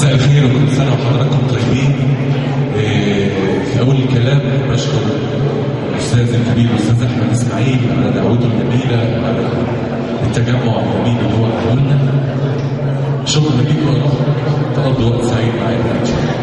مساء الخير وكل سنة وحضراتكم طيبين. في أول الكلام بشكر الأستاذ الكبير الأستاذ أحمد إسماعيل على دعوته الجميلة وعلى التجمع الجميل اللي هو عمله لنا. شكرا ليكم يا رب تقضوا وقت سعيد معانا إن شاء الله.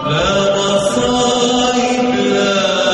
لا مصايب لا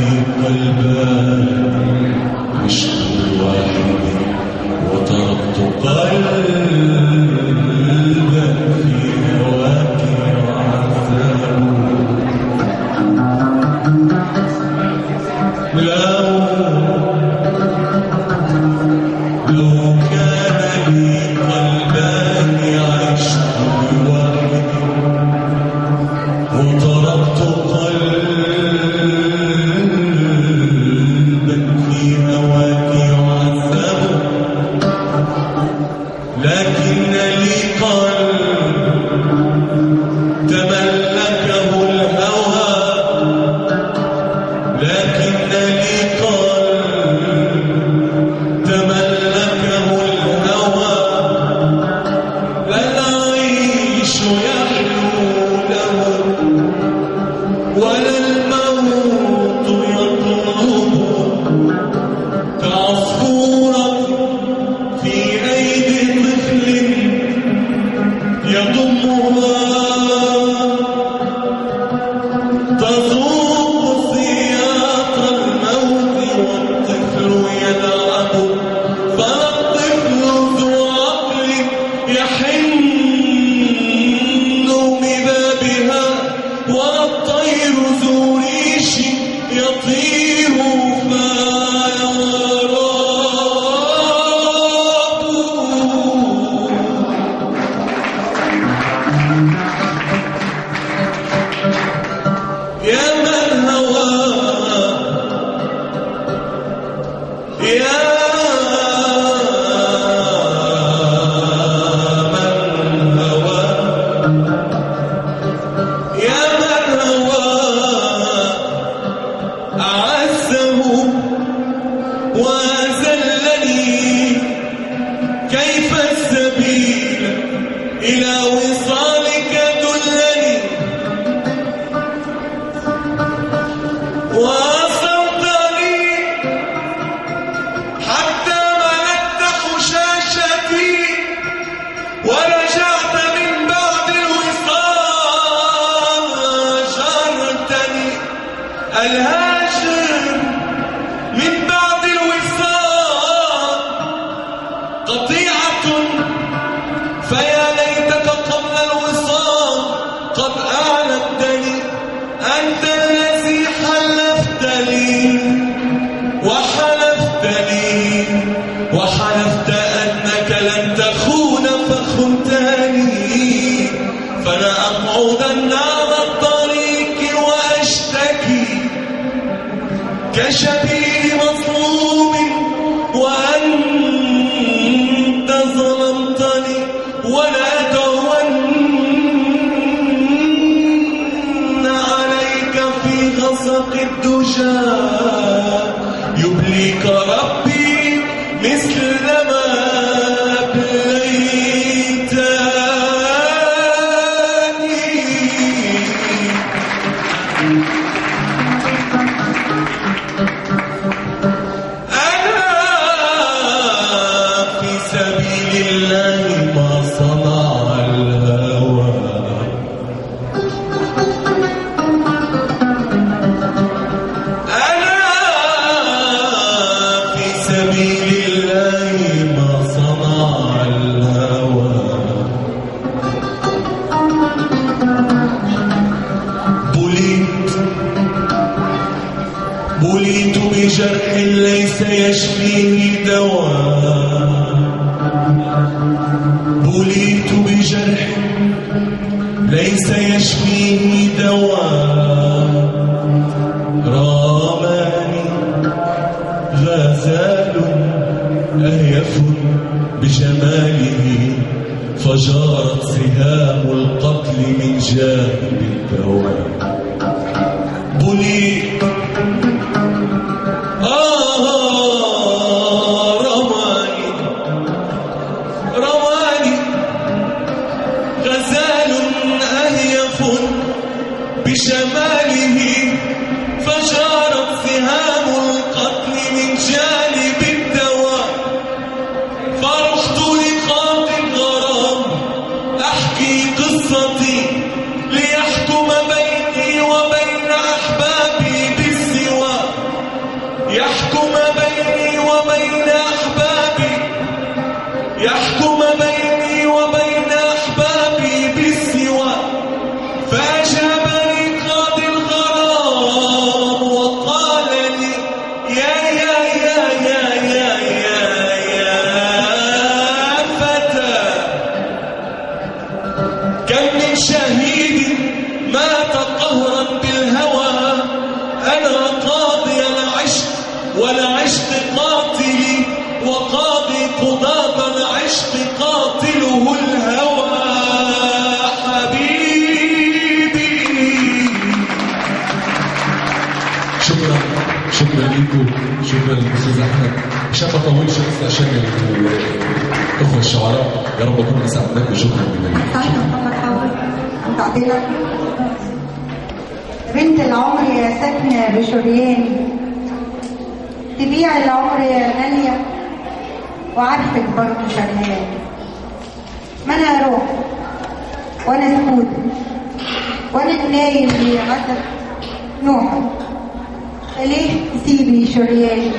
لي قلبان عشق واحد وتركت قلبا في هواك وعذاب. لو كان لي قلبان عشت بواحد وتركت قلبا في هواك يعذب. لكن لي قلب تملكه الهوى، لكن لي قلب تملكه الهوى. لا العيش يحلو له ولا الموت يطلبه، كعصفورة في أيدي طفل يضمها تذوق سياق الموت والطفل يلعب. فالطفل ذو عقل يحن ببابها، والطير ذو ريش يطير فيراب. يا من هوى يا من هوى يا من هوى أعزه وأذلني. كيف السبيل إلى وصالك دلني، وأصبتني حتى ملكت خشاشتي، ورجعت من بعد الوصال هاجرتني. الهاجر من بعد الوصال قطيعة، فيا ليتك قبل الوصال قد أعلمتني. أنت الذي حلفت لي وحلفت أنك لن تخون فخنتني. فلا أقعدن على الطريق وأشتكي كشبيه مظلوم وأنت ظلمتني. ولا تهون عليك في غسق الدجى، يبليك ربي مثل ما أبليتني. أنا في سبيل الله ما صنع الهوى. أنا في سبيل الله ما صنع الهوى. بليت بجرح ليس يشفيه دواء. بليت بجرح ليس يشفيه دواء. راماني غزال أهيف بجماله، فجارت سهام القتل من جانب الدواء. بليت رواني غزال أهيف بجماله، فجارت سهام القتل من جانب الدواء. فرحت لقاضي الغرام أحكي قصتي ليحكم بين يحكم بيني وبين أحبابي، يحكم بيني وبين أحبابي بالسوى. فأجابني قاضي الغرام وقال لي يا يا يا يا يا يا يا فتى، كم من شهيد مات قهرا بالهوى. أنا قاضي العشق والعشق قاتلي، وقاضي قضاة العشق قاتله الهوى حبيبي. شكرا لكم، شكرا للاستاذ احمد. عشان ما اطولش بس عشان الاخوه الشعراء، يا رب اكون اسعدناكم. شكرا جدا. صحيح محمد حافظ عم تعطيلك بنت العمر يا ساكنه بشريان، تبيع العمر يا غاليه وعارفك برضه شريان. ما انا اروح وانا سكوت وانا نايم بعسل نوحك، ليه تسيبي شريان؟